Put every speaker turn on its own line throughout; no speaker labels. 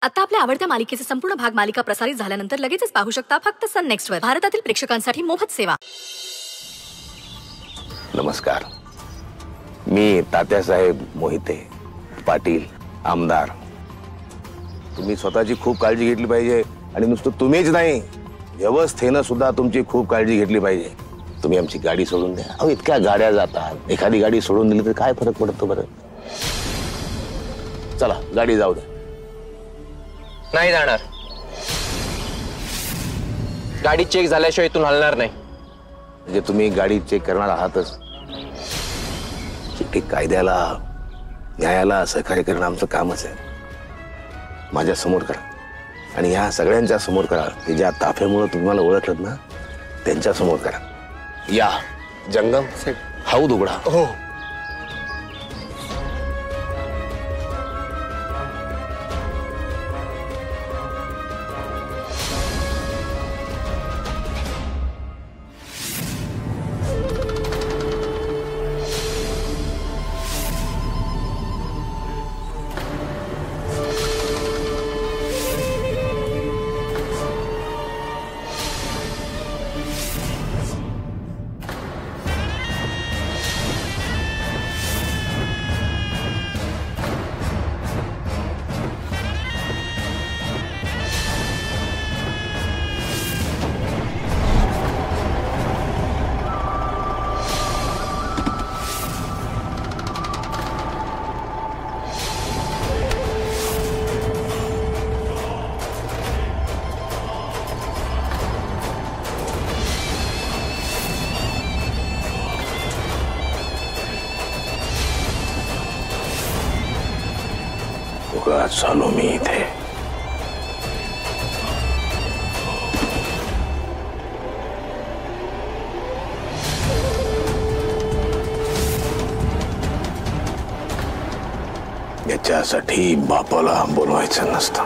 आता आपल्या आवडत्या मालिकेचे संपूर्ण भाग मालिका प्रसारित झाल्यानंतर लगेचच पाहू शकता फक्त सन नेक्स्ट वर. भारतातील प्रेक्षकांसाठी मोफत सेवा.
नमस्कार, मी तात्यासाहेब मोहिते पाटील, आमदार. तुम्ही स्वतःची खूप काळजी घेतली पाहिजे आणि नुसतं तुम्हीच नाही, व्यवस्थेनं सुद्धा तुमची खूप काळजी घेतली पाहिजे. तुम्ही आमची गाडी सोडून द्या. अहो, इतक्या गाड्या जातात, एखादी गाडी सोडून दिली तर काय फरक पडतो बरं? चला, गाडी जाऊ द्या.
नाही जाणार. गाडी चेक झाल्याशिवाय इथून हलणार नाही.
म्हणजे तुम्ही गाडी चेक करणार आहातच. शेवटी कायद्याला न्यायाला सहकार्य करणं आमचं कामच आहे. माझ्या समोर करा आणि ह्या सगळ्यांच्या समोर करा की ज्या ताफ्यामुळे तुम्हाला ओळखलं ना, त्यांच्या समोर करा. या जंगम हौद उघडा.
हो.
झालो मी इथे. याच्यासाठी बापाला बोलवायचं नसतं.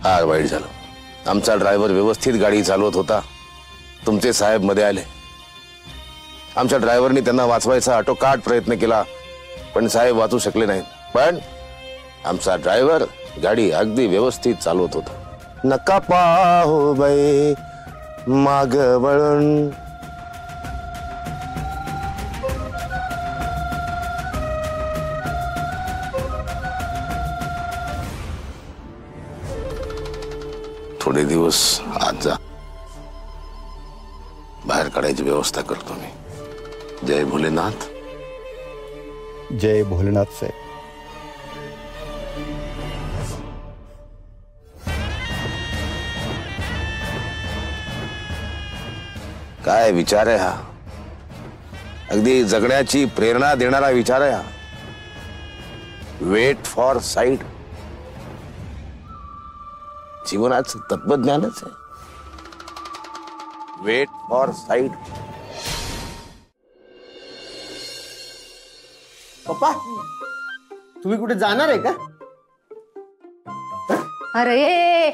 हा वाईट झालं. आमचा ड्रायव्हर व्यवस्थित गाडी चालवत होता, तुमचे साहेब मध्ये आले. आमच्या ड्रायव्हरनी त्यांना वाचवायचा आटोकाट प्रयत्न केला, पण साहेब वाचू शकले नाहीत. पण आमचा ड्रायव्हर गाडी अगदी व्यवस्थित चालवत होता. नका पाहो बाई माग वळून. थोडे दिवस आज जा, बाहेर काढायची व्यवस्था करतो मी. जय भोलेनाथ.
जय भोलेनाथ साहेब.
काय विचार आहे हा? अगदी जगण्याची प्रेरणा देणारा विचार आहे हा. Wait for side. जीवनाचं तत्वज्ञानच आहे. Wait for side.
पप्पा, तुम्ही कुठे जाणार आहे का?
अरे,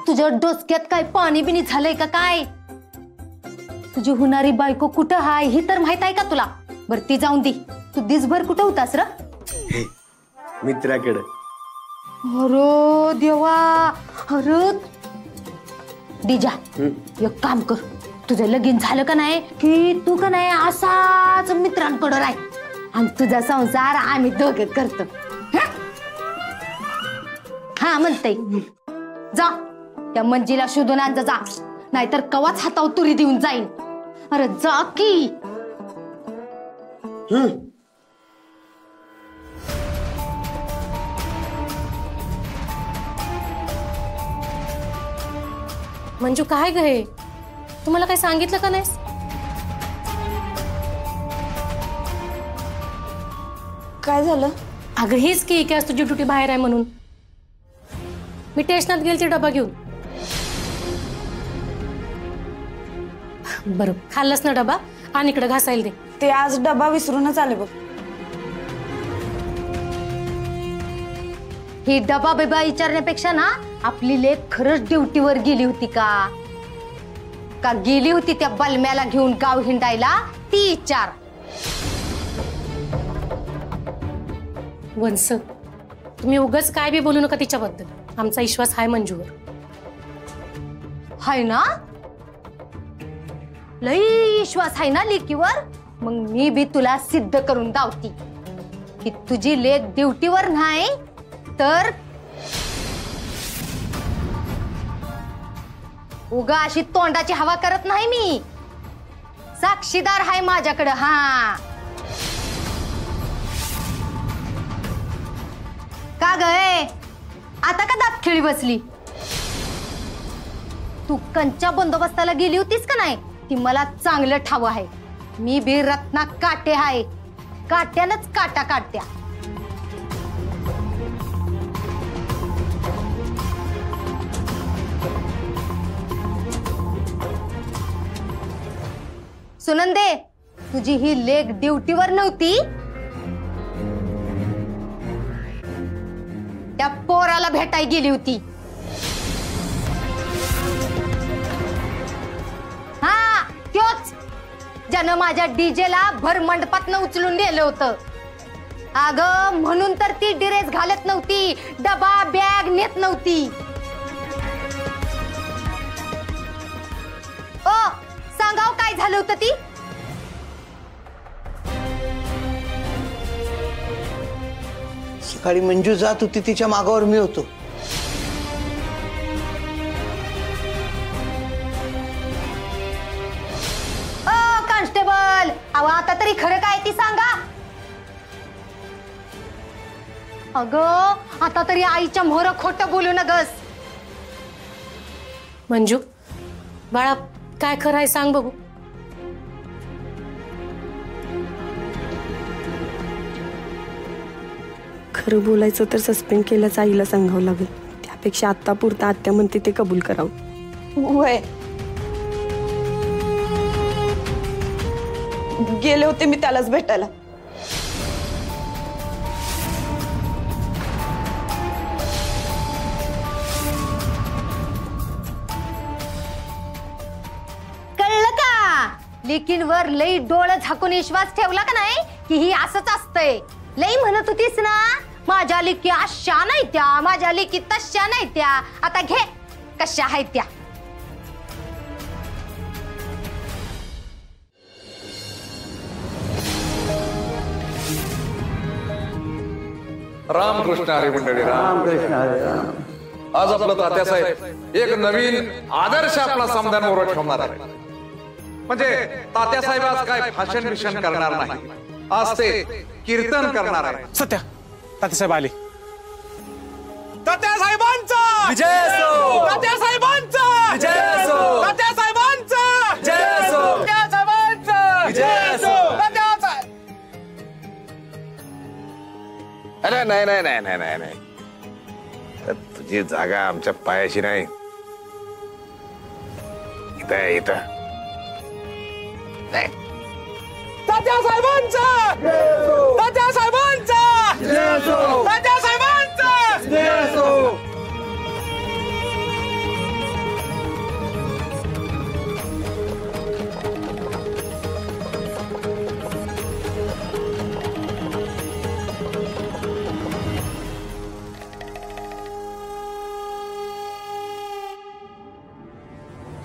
तुझ्या डोसक्यात काय पाणी बिनी झालंय का काय? तुझी होणारी बायको कुठं हाय ही तर माहित आहे का तुला? बर ती जाऊन दे. तू दिसभर कुठं होतास र?
मित्राकडे.
अरे देवा. अरे दिजा, एक काम कर, तुझं लगीन झालं का नाही की तू का नाही असाच मित्रांकडे राह आणि तुझा संसार आम्ही दोघे करतो. हा म्हणते. जा त्या मंजीला शोधून आण जा, नाहीतर कवाच हातावर तुरी देऊन जाईन. अरे जा की.
मंजू काय गे, तुम्हाला काही सांगितलं का नाहीस?
काय झालं?
अगं हीच की आज तुझी ड्युटी बाहेर आहे म्हणून मी स्टेशनात गेलते डबा घेऊन. बरं खाल्लंस ना डबा? आणि इकडे घासायला दे.
ते आज डबा विसरूनच आले बघ.
ही डबा बिबा विचारण्यापेक्षा ना आपली लेक खरंच ड्युटीवर गेली होती का का गेली होती त्या बलम्याला घेऊन गाव हिंडायला ती विचार.
वंस, तुम्ही उगाच काय बी बोलू नका तिच्याबद्दल. आमचा विश्वास हाय मंजूवर.
हाय ना? लई विश्वास आहे ना लेकीवर? मग मी बी तुला सिद्ध करून दावती की तुझी लेक ड्युटीवर नाही तर उगा अशी तोंडाची हवा करत नाही मी. साक्षीदार हाय माझ्याकडं. हा का गय आता का दात खेळी बसली? तू कंच्या बंदोबस्ताला गेली होतीस का नाही ती मला चांगलं ठाव आहे. मी बी रत्ना काटे आहे. काट्यानच काटा काट्या. सुनंदे, तुझी ही लेक ड्युटीवर नव्हती. त्या पोराला भेटाय गेली होती. हा त्योच ज्यानं माझ्या डीजेला भर मंडपातनं उचलून नेलं होतं. अगं म्हणून तर ती ड्रेस घालत नव्हती, डबा बॅग नेत नव्हती. ओ सांगाव काय झालं होतं ती?
सकाळी मंजू जात होती तिच्या मागावर मी होतो.
कॉन्स्टेबल, अहो आता तरी खरं काय ती सांगा. अगं आता तरी आईच्या मोहर खोटं बोलू नगस.
मंजू बाळा, काय खरं आहे सांग बघू.
खरं बोलायचं तर सस्पेंड केल्याचं आईला सांगावं लागेल. त्यापेक्षा आत्तापुरता आत्या म्हणते ते कबूल करावं.
वय गेले होते मी त्यालाच भेटायला.
कळलं का? लेकींवर लई डोळं झाकून विश्वास ठेवला का नाही की ही असंच असतंय. लई म्हणत होतीस ना माझ्या लेकी अशा नाही त्या, माझ्या लेकी तशा नाही त्या. आता घे कशा आहेत त्या.
रामकृष्ण हरी मंडळी. रामकृष्ण हरी. आज आपलं तात्यासाहेब एक नवीन आदर्श आपला समजांवर ठेवणार आहे. म्हणजे तात्यासाहेब आज काय भाषण विषण करणार नाही, आज ते कीर्तन करणार आहे.
सत्या, तात्यासाहेब आले. तात्यासाहेबांचा विजय असो. तात्यासाहेबांचा विजय असो. तात्यासाहेबांचा विजय असो. तात्यासाहेबांचा विजय असो.
अरे नाही नाही नाही नाही नाही नाही, तुझी जागा आमच्या पायाशी नाही. इथं आहे, इथं नाही.
तात्यासाहेबांचा तात्यासाहेबांचा तात्यासाहेबांचा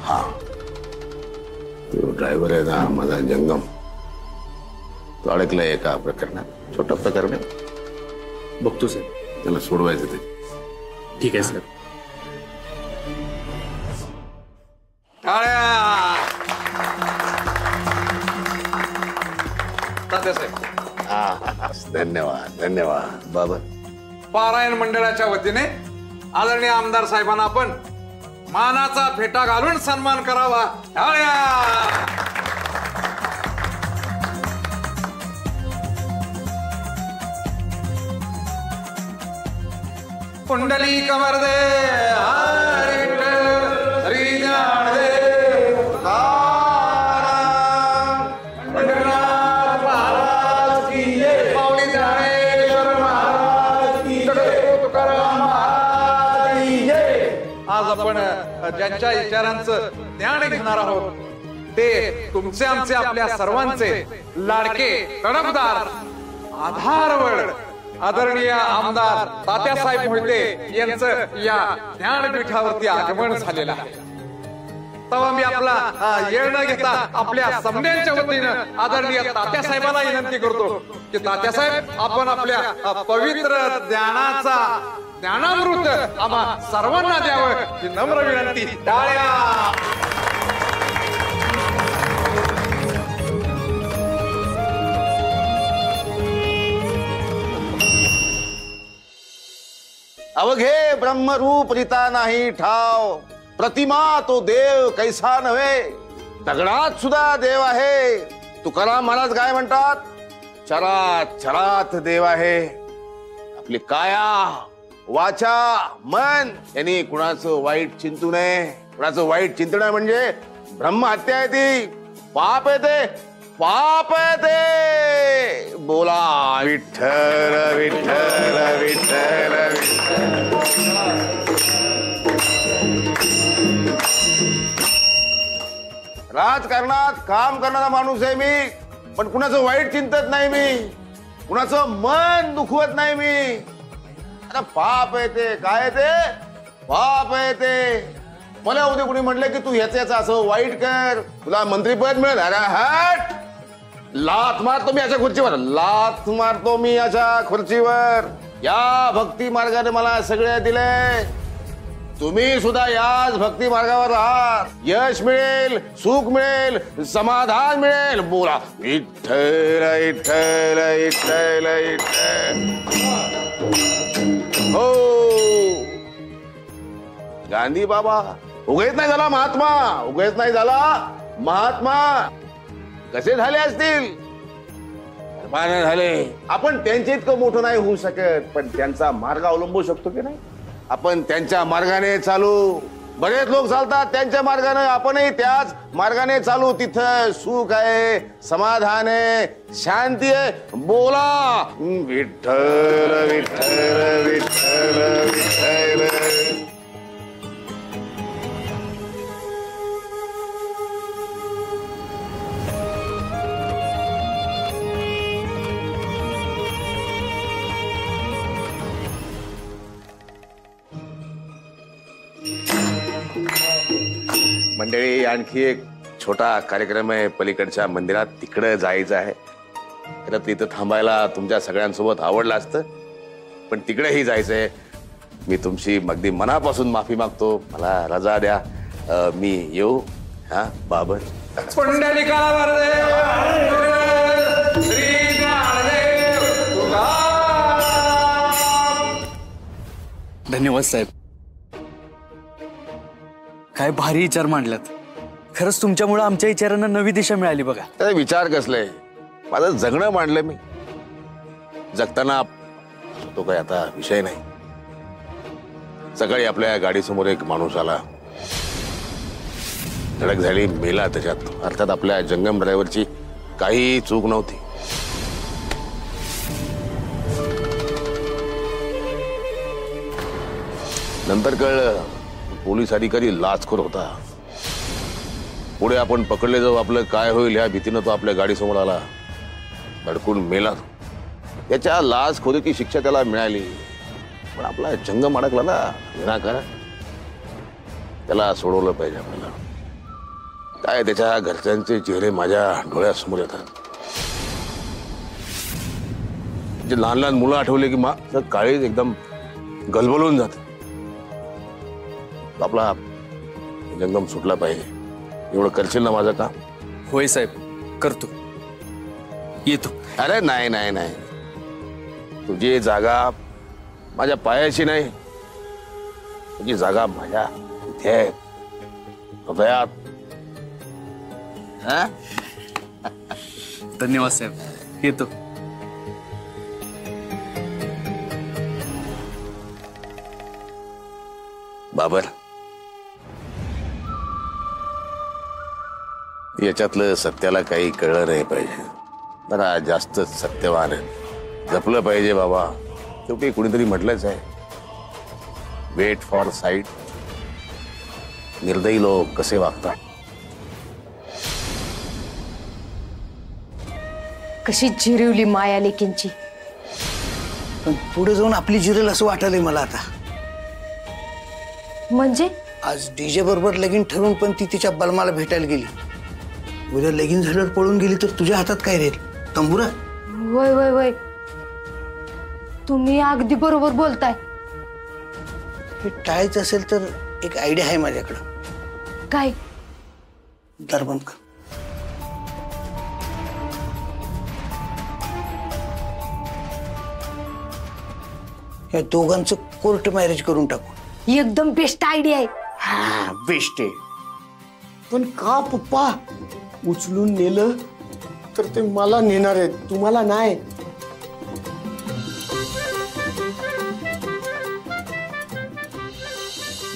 हा तो ड्रायव्हर आहे ना माझा जंगम. तो अडकलाय एका प्रकरणात, छोटं प्रकरण आहे.
बघतो सर.
त्याला सोडवायचं ते.
ठीक आहे सर.
तात्यासाहेब
धन्यवाद धन्यवाद बाबा.
पारायण मंडळाच्या वतीने आदरणीय आमदार साहेबांना आपण मानाचा फेटा घालून सन्मान करावा. कुंडली कमर दे हरी जान दे महाराज की जय. पावली ज्ञानेश्वर महाराज की जय. तुकाराम महाराज की जय. आज आपण ज्यांच्या विचारांचं ज्ञान घेणार आहोत ते तुमचे आमचे आपल्या सर्वांचे लाडके तडफदार आधारवड आदरणीय आमदार तात्यासाहेब मोहिते यांचं या ज्ञानपीठावरती आगमन झालेलं आहे. तेव्हा मी आपला येळ न घेता आपल्या समण्यांच्या वतीनं आदरणीय तात्यासाहेबांना विनंती करतो की तात्यासाहेब आपण आपल्या पवित्र ज्ञानामृत आम्हा सर्वांना द्यावं ही नम्र विनंती. टाळ्या.
अवघे ब्रह्मरूप रीता नाही ठाव, प्रतिमा तो देव कैसा नव्हे, दगडात सुद्धा देव आहे. तुकाराम महाराज काय म्हणतात, चरात चरात देव आहे. आपली काया वाचा मन यांनी कुणाचं वाईट चिंतू नये. कुणाचं वाईट चिंतन म्हणजे ब्रह्महत्या आहे, ती पाप आहे, ते पाप आहे ते. बोला विठ्ठल विठ्ठल विठ्ठल राजकारणात काम करणारा माणूस आहे मी, पण कुणाचं वाईट चिंतत नाही मी, कुणाचं मन दुखवत नाही मी. आता पाप आहे ते, काय ते पाप आहे ते. मला उद्या कुणी म्हटलं की तू ह्याचं असं वाईट कर, तुला मंत्रीपद मिळेल, अरे हट, लात मारतो मी अशा खुर्चीवर, लात मारतो मी अशा खुर्चीवर. या भक्ती मार्गाने मला सगळे दिले, तुम्ही सुद्धा याच भक्ती मार्गावर राहा. यश मिळेल, सुख मिळेल, समाधान मिळेल. बोला विठ्ठल विठ्ठल विठ्ठल विठ्ठल. हो गांधी बाबा उगेच नाही झाला महात्मा, उगेच नाही झाला महात्मा. कसे झाले असतील, झाले. आपण त्यांच्या इतकं मोठं नाही होऊ शकत, पण त्यांचा मार्ग अवलंबू शकतो की नाही. आपण त्यांच्या मार्गाने चालू. बरेच लोक चालतात त्यांच्या मार्गाने, आपणही त्याच मार्गाने चालू. तिथं सुख आहे, समाधान आहे, शांती आहे. बोला विठ्ठल विठ्ठल विठ्ठल विठ्ठल. मंडळी, आणखी एक छोटा कार्यक्रम आहे पलीकडच्या मंदिरात, तिकडे जायचं आहे. खरं तिथं थांबायला तुमच्या सगळ्यांसोबत आवडलं असतं, पण तिकडेही जायचंय. मी तुमची अगदी मनापासून माफी मागतो, मला रजा द्या. मी येऊ. हा बाबर.
धन्यवाद साहेब, काय भारी विचार मांडलात. खरंच तुमच्यामुळे आमच्या विचारांना नवी दिशा मिळाली बघा.
अरे विचार कसले, माझं जगणं मांडलं मी. जगताना तो काय आता विषय नाही. सकाळी आपल्या गाडीसमोर एक माणूस आला, धडक झाली, मेला त्याच्यात. अर्थात आपल्या जंगम ड्रायव्हरची काही चूक नव्हती. नंतर कळलं पोलीस अधिकारी लाचखोर होता. पुढे आपण पकडले जाऊ, आपलं काय होईल ह्या भीतीनं तो आपल्या गाडीसमोर आला, धडकून मेला. त्याच्या लाचखोरीची शिक्षा त्याला मिळाली, पण आपला जंगम अडकला ना विनाकारण. त्याला सोडवलं पाहिजे आपल्याला. काय त्याच्या घरच्यांचे चेहरे माझ्या डोळ्यासमोर येतात. जे लहान लहान मुलं आठवले की माझं काळीज एकदम गलबलून जात. आपला जंगम सुटला पाहिजे. एवढं करशील ना माझं काम?
होय साहेब, करतो, येतो.
अरे नाही नाही नाही, तुझी जागा माझ्या पायाशी नाही, तुझी जागा माझ्या इथे आहे, हृदयात.
धन्यवाद साहेब, येतो.
बाबर, याच्यातलं सत्याला काही कळलं नाही पाहिजे. जरा जास्त सत्यवान आहे, जपलं पाहिजे बाबा. शेवटी कुणीतरी म्हटलंच आहे, वेट फॉर साईट निर्दयी लोक कसे वागतात.
कशी जिरवली माया लेकींची.
पण पुढे जाऊन आपली जिरेल असं वाटायलंय मला आता.
म्हणजे
आज डीजे बरोबर लगीन ठरवून पण ती तिच्या बलमाला भेटायला गेली. उद्या लगीन झाल्यावर पळून गेली तर तुझ्या हातात काय राहील? तंबुरा.
वय वय वय, तुम्ही अगदी बरोबर बोलताय.
हे टाळायचं असेल तर एक आयडिया आहे माझ्याकडं.
काय?
दार बंद कर. या दोघांचं कोर्ट मॅरेज करून टाकू.
एकदम बेस्ट आयडिया आहे.
हा बेस्ट आहे.
पण का पप्पा? उचलून नेलं तर ते मला नेणार आहेत, तुम्हाला नाही.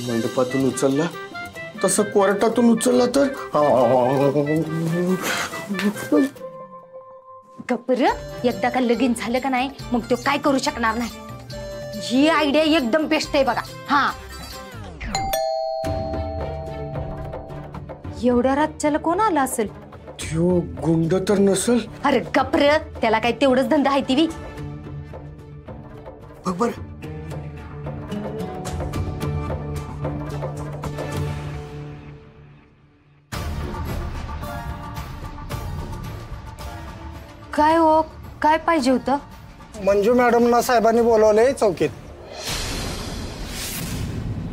मंडपातून उचलला तसं कोर्टातून उचलला तर
गप्र. एकदा का लगीन झालं का नाही मग तो काय करू शकणार नाही. ही आयडिया एकदम बेस्ट आहे बघा. हा, एवढ्या रातच्याला कोण आला असेल?
त्यो गुंड तर नसल.
अरे गप्र, त्याला काय तेवढंच धंदा आहे ती.
बघ बर.
काय हो, काय पाहिजे होतं?
मंजू मॅडमना साहेबांनी बोलवलंय चौकीत.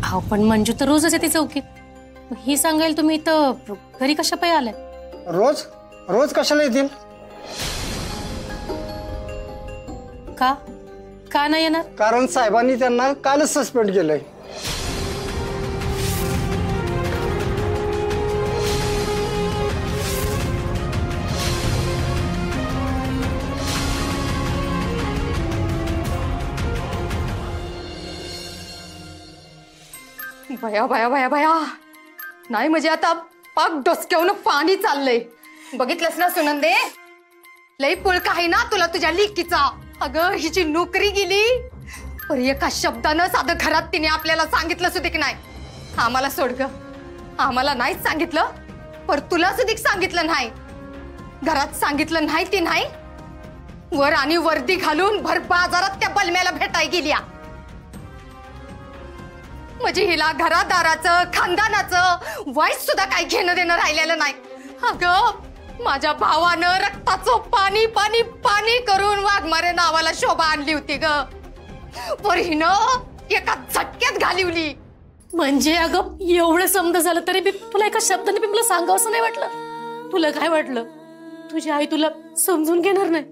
अहो पण मंजू तर रोजच येते चौकीत. ही सांगायला तुम्ही इथं घरी कशा पाय आलाय?
रोज रोज कशाला येतील?
का का नाही येणार?
कारण साहेबांनी त्यांना कालच सस्पेंड केलंय.
भया भया भया भया, नाही म्हणजे आता पाक डोसक्यावरून पाणी चाललंय. बघितलंस ना सुनंदे, लई पुळका आहे ना तुला तुझ्या लिकीचा. अगं हिची नोकरी गेली पर एका शब्दानं साधं घरात तिने आपल्याला सांगितलं सुद्धा की नाही आम्हाला सोड ग. आम्हाला नाहीच सांगितलं, पर तुला सुद्धा सांगितलं नाही. घरात सांगितलं नाही ती नाही, वर आणि वर्दी घालून भर बाजारात त्या बलम्याला भेटाय गेल्या. म्हणजे हिला घरादाराचं खानदानाचं वाईस सुद्धा काही घेणं देणं राहिलेलं नाही. अगं माझ्या भावानं रक्ताचं पाणी पाणी पाणी करून वाघमारे नावाला शोभा आणली होती ग, पर हिनं एका झटक्यात घालिवली.
म्हणजे अगं एवढं समज झालं तरी बी तुला एका शब्दाने बी मला सांगावं असं नाही वाटलं? तुला काय वाटलं तुझी आई तुला समजून घेणार नाही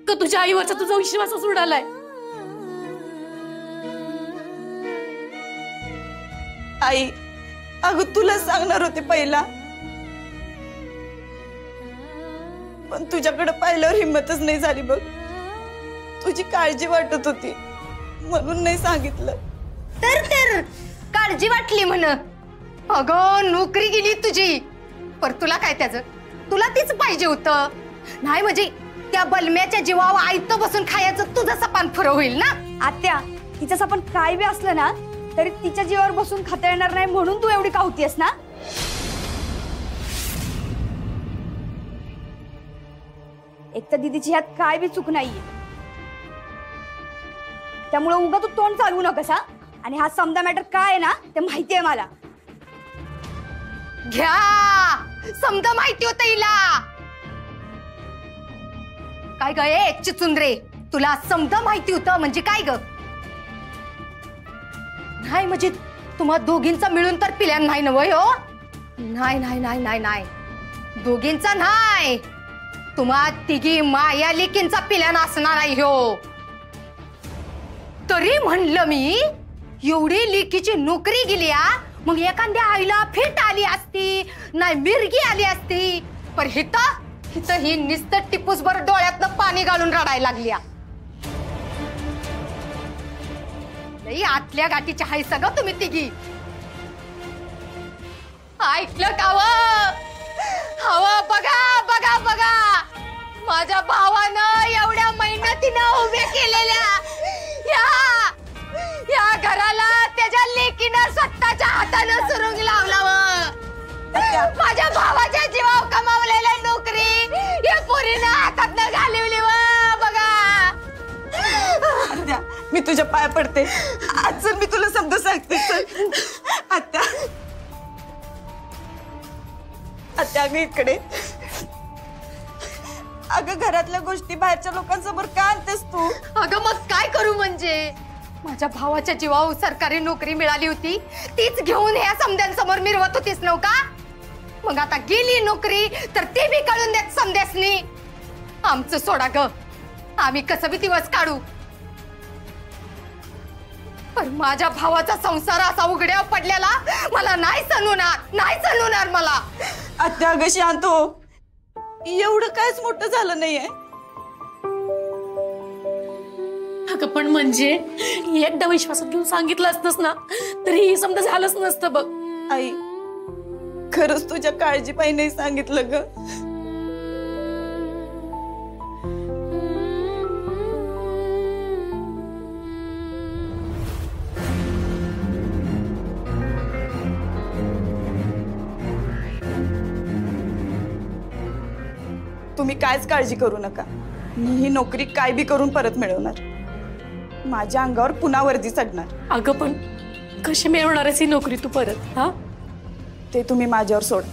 का? तुझ्या आईवरचा तुझा विश्वासच उडालाय.
आई, अगं तुला सांगणार होते पहिला, पण तुझ्याकडे पाहिल्यावर हिम्मतच नाही झाली बघ. तुझी काळजी वाटत होती म्हणून नाही सांगितलं.
तर काळजी वाटली म्हण. अगं नोकरी गेली तुझी, पर तुला काय त्याचं? तुला तीच पाहिजे होतं नाही म्हणजे त्या बलम्याच्या जीवावर आयतं बसून खायचं तुझं सपान फुरं होईल ना.
आत्या, तिचं सपान काय बी असलं ना तरी तिच्या जीवावर बसून खाता येणार नाही म्हणून तू एवढी कावतीयस ना. एक तर दीदीची ह्यात काय बी चूक नाहीये, त्यामुळे उगा तू तोंड चालवू नकस. हा, आणि हा समजा मॅटर काय आहे ना ते माहितीये मला.
घ्या, समजा माहिती होतं हिला. काय ग चिचुंद्रे, तुला समजा माहिती होतं म्हणजे काय ग? नाही म्हणजे तुम्हा दोघींचा मिळून तर पिल्यान नाही नव्हे हो. नाही नाही नाही नाही नाही, दोघींचा नाही, तुम्हा तिघी माया लेकींचा पिल्यान असणार नाही हो. तरी म्हणलं मी एवढी लेकीची नोकरी गेली, मग एखाद्या आईला फिट आली असती नाही मिरगी आली असती, पर हिथं ही निस्तं टिपूस भर डोळ्यातनं पाणी घालून रडायला लागली. लई आतल्या गाठीच्या हाय सगळं तुम्ही तिघी. ऐकलं का व? हवा बघा बघा बघा, माझ्या भावानं एवढ्या मेहनतीनं उभे केलेल्या या घराला त्याच्या लेकीनं स्वतःच्या हात हातानं सुरुंग लावलावं. माझ्या भावाच्या जीवावर कमावलेल्या नोकरी या पोरीनं हातातनं घालवली व बघा.
आत्या, मी तुझ्या पाया पडते. आज जर मी तुला समजून सांगते चल. आत्या आत्या अगं इकडे. अगं घरातल्या गोष्टी बाहेरच्या लोकांसमोर का आणतेस तू?
अगं मग काय करू म्हणजे माझ्या भावाच्या जीवावर सरकारी नोकरी मिळाली होती तीच घेऊन ह्या समद्यांसमोर मिरवत होतीस नव का? मग आता गेली नोकरी तर ते बी कळून देत समद्यासनी. आमचं सोडा ग, आम्ही कसं बी दिवस काढू. पण माझ्या भावाचा संसार असा उघड्यावर पडलेला मला नाही सणवणार मला.
आत्या अगं शांत हो. एवढं कायच मोठं झालं नाहीये.
अगं पण म्हणजे एकदा विश्वासात घेऊन सांगितलं असतंस ना तरी समजा झालंच नसतं बघ.
आई खरंच तुझ्या काळजी पायी नाही सांगितलं ग. तुम्ही कायच काळजी करू नका. मी ही नोकरी काय बी करून परत मिळवणार. माझ्या अंगावर पुन्हा वर्दी चढणार.
अगं पण कशी मिळवणार आहेस ही नोकरी तू परत? हा
ते तुम्ही माझ्यावर सोड.